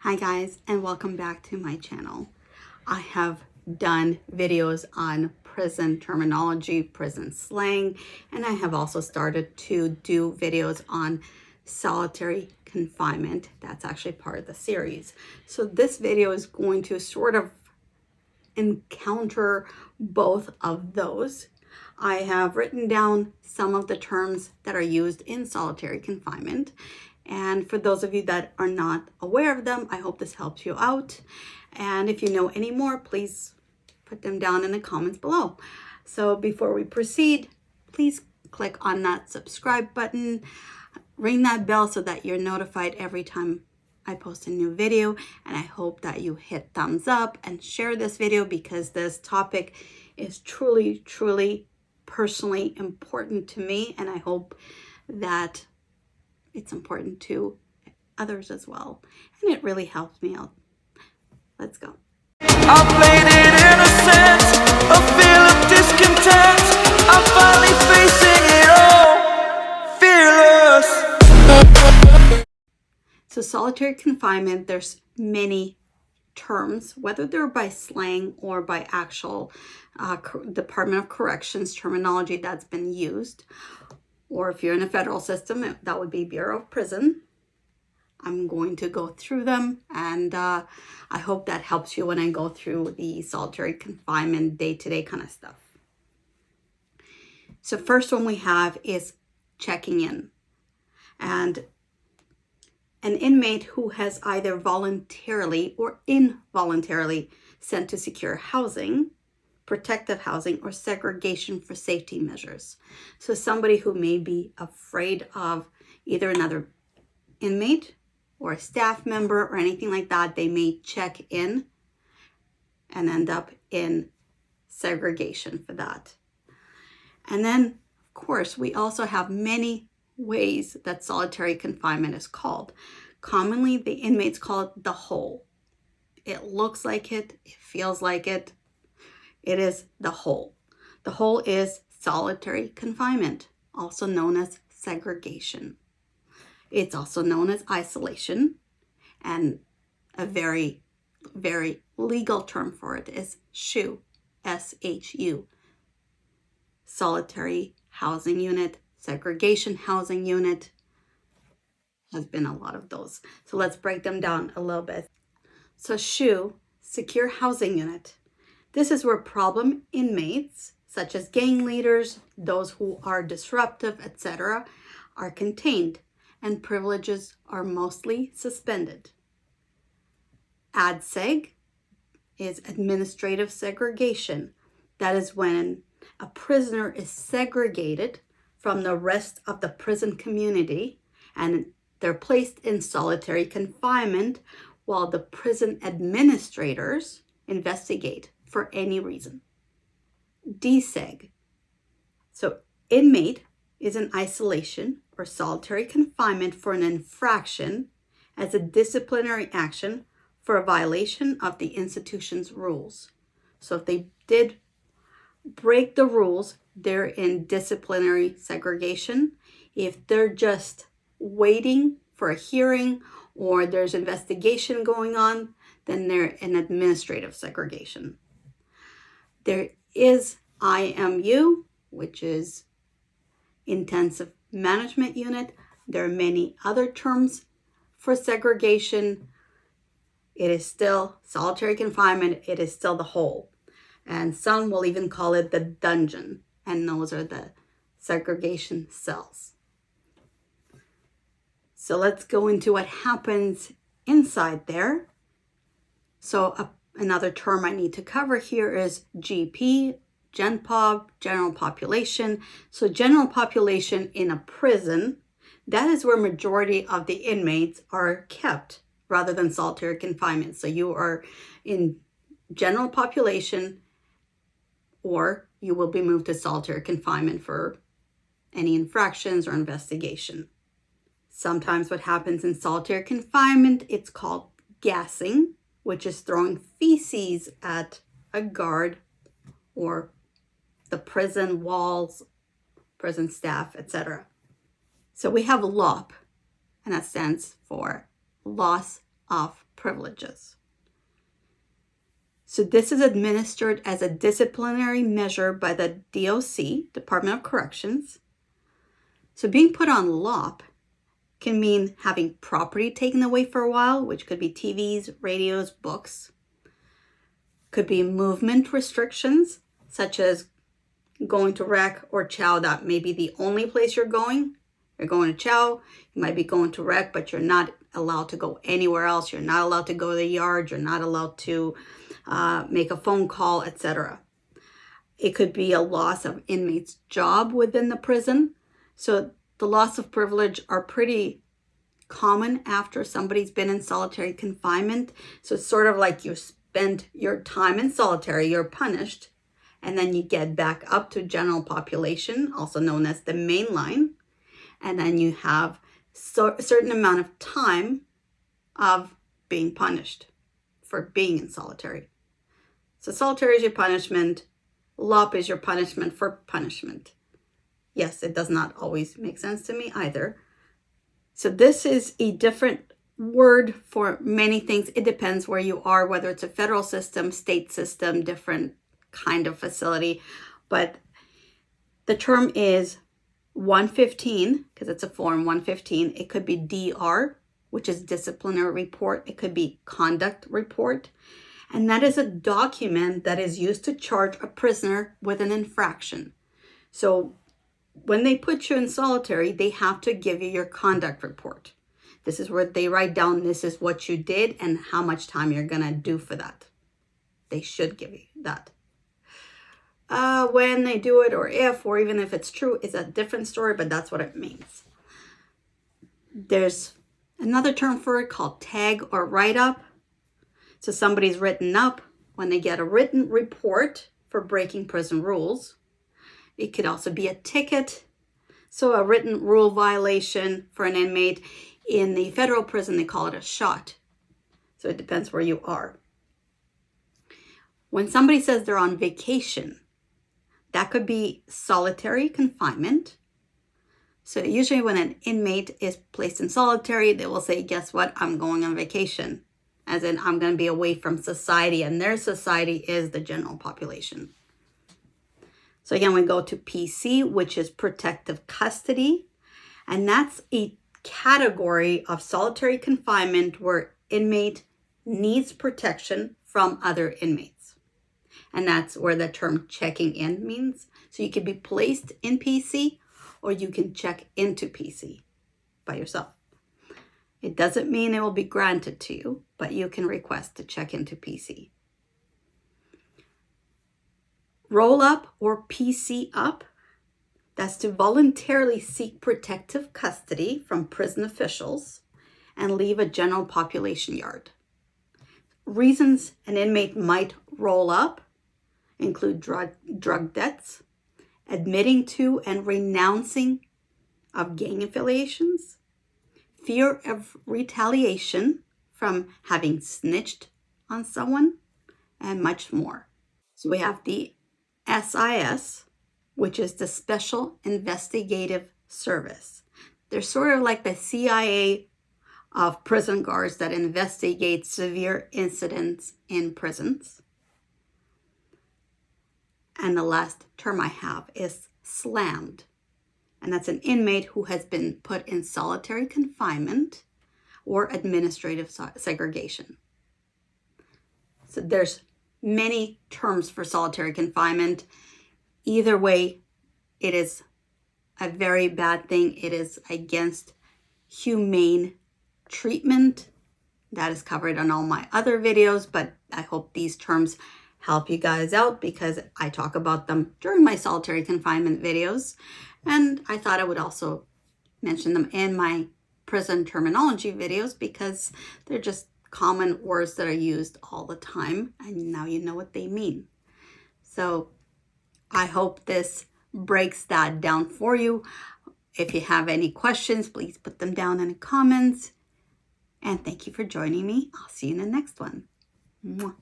Hi guys, and welcome back to my channel. I have done videos on prison terminology, prison slang, and I have also started to do videos on solitary confinement. That's actually part of the series. So this video is going to sort of encounter both of those. I have written down some of the terms that are used in solitary confinement. And for those of you that are not aware of them, I hope this helps you out. And if you know any more, please put them down in the comments below. So before we proceed, please click on that subscribe button, ring that bell so that you're notified every time I post a new video. And I hope that you hit thumbs up and share this video because this topic is truly, truly personally important to me. And I hope that it's important to others as well, and it really helps me out. Let's go. I played it innocent, a feel of discontent. I'm finally facing it all, fearless. So solitary confinement, there's many terms, whether they're by slang or by actual Department of Corrections terminology that's been used. Or if you're in a federal system, that would be Bureau of Prison. I'm going to go through them, and I hope that helps you when I go through the solitary confinement day-to-day kind of stuff. So first one we have is checking in. And an inmate who has either voluntarily or involuntarily sent to secure housing, protective housing, or segregation for safety measures. So somebody who may be afraid of either another inmate or a staff member or anything like that, they may check in and end up in segregation for that. And then, of course, we also have many ways that solitary confinement is called. Commonly, the inmates call it the hole. It looks like it feels like it. It is the hole. The hole is solitary confinement, also known as segregation. It's also known as isolation, and a very, very legal term for it is SHU, S-H-U, solitary housing unit, segregation housing unit. Has been a lot of those. So let's break them down a little bit. So SHU, secure housing unit. This is where problem inmates, such as gang leaders, those who are disruptive, etc., are contained and privileges are mostly suspended. ADSEG is administrative segregation. That is when a prisoner is segregated from the rest of the prison community and they're placed in solitary confinement while the prison administrators investigate for any reason. DSEG. So inmate is in isolation or solitary confinement for an infraction as a disciplinary action for a violation of the institution's rules. So if they did break the rules, they're in disciplinary segregation. If they're just waiting for a hearing or there's investigation going on, then they're in administrative segregation. There is IMU, which is intensive management unit. There are many other terms for segregation. It is still solitary confinement. It is still the hole. And some will even call it the dungeon. And those are the segregation cells. So let's go into what happens inside there. So another term I need to cover here is GP, GenPop, general population. So general population in a prison, that is where majority of the inmates are kept rather than solitary confinement. So you are in general population or you will be moved to solitary confinement for any infractions or investigation. Sometimes what happens in solitary confinement, it's called gassing, which is throwing feces at a guard or the prison walls, prison staff, etc. So we have LOP, and that stands for loss of privileges. So this is administered as a disciplinary measure by the DOC, Department of Corrections. So being put on LOP can mean having property taken away for a while, which could be TVs, radios, books. Could be movement restrictions, such as going to rec or chow. That may be the only place you're going. You're going to chow, you might be going to rec, but you're not allowed to go anywhere else. You're not allowed to go to the yard. You're not allowed to make a phone call, etc. It could be a loss of inmate's job within the prison. So the loss of privilege are pretty common after somebody's been in solitary confinement. So it's sort of like you spend your time in solitary, you're punished, and then you get back up to general population, also known as the main line. And then you have a certain amount of time of being punished for being in solitary. So solitary is your punishment. LOP is your punishment for punishment. Yes, it does not always make sense to me either. So this is a different word for many things. It depends where you are, whether it's a federal system, state system, different kind of facility. But the term is 115, because it's a form 115. It could be DR, which is disciplinary report. It could be conduct report. And that is a document that is used to charge a prisoner with an infraction. So when they put you in solitary, they have to give you your conduct report. This is where they write down this is what you did and how much time you're going to do for that. They should give you that. When they do it, or if, or even if it's true, it's a different story, but that's what it means. There's another term for it called tag or write-up. So somebody's written up when they get a written report for breaking prison rules. It could also be a ticket. So a written rule violation for an inmate. In the federal prison, they call it a shot. So it depends where you are. When somebody says they're on vacation, that could be solitary confinement. So usually when an inmate is placed in solitary, they will say, guess what? I'm going on vacation. As in, I'm going to be away from society, and their society is the general population. So again, we go to PC, which is protective custody. And that's a category of solitary confinement where inmate needs protection from other inmates. And that's where the term checking in means. So you can be placed in PC, or you can check into PC by yourself. It doesn't mean it will be granted to you, but you can request to check into PC. Roll up or PC up, that's to voluntarily seek protective custody from prison officials and leave a general population yard. Reasons an inmate might roll up include drug debts, admitting to and renouncing of gang affiliations, fear of retaliation from having snitched on someone, and much more. So we have the SIS, which is the Special Investigative Service. They're sort of like the CIA of prison guards that investigate severe incidents in prisons. And the last term I have is slammed. And that's an inmate who has been put in solitary confinement or administrative segregation. So there's many terms for solitary confinement. Either way, it is a very bad thing. It is against humane treatment. That is covered on all my other videos, but I hope these terms help you guys out because I talk about them during my solitary confinement videos. And I thought I would also mention them in my prison terminology videos because they're just common words that are used all the time, and now you know what they mean. So I hope this breaks that down for you. If you have any questions, please put them down in the comments. And thank you for joining me. I'll see you in the next one. Mwah.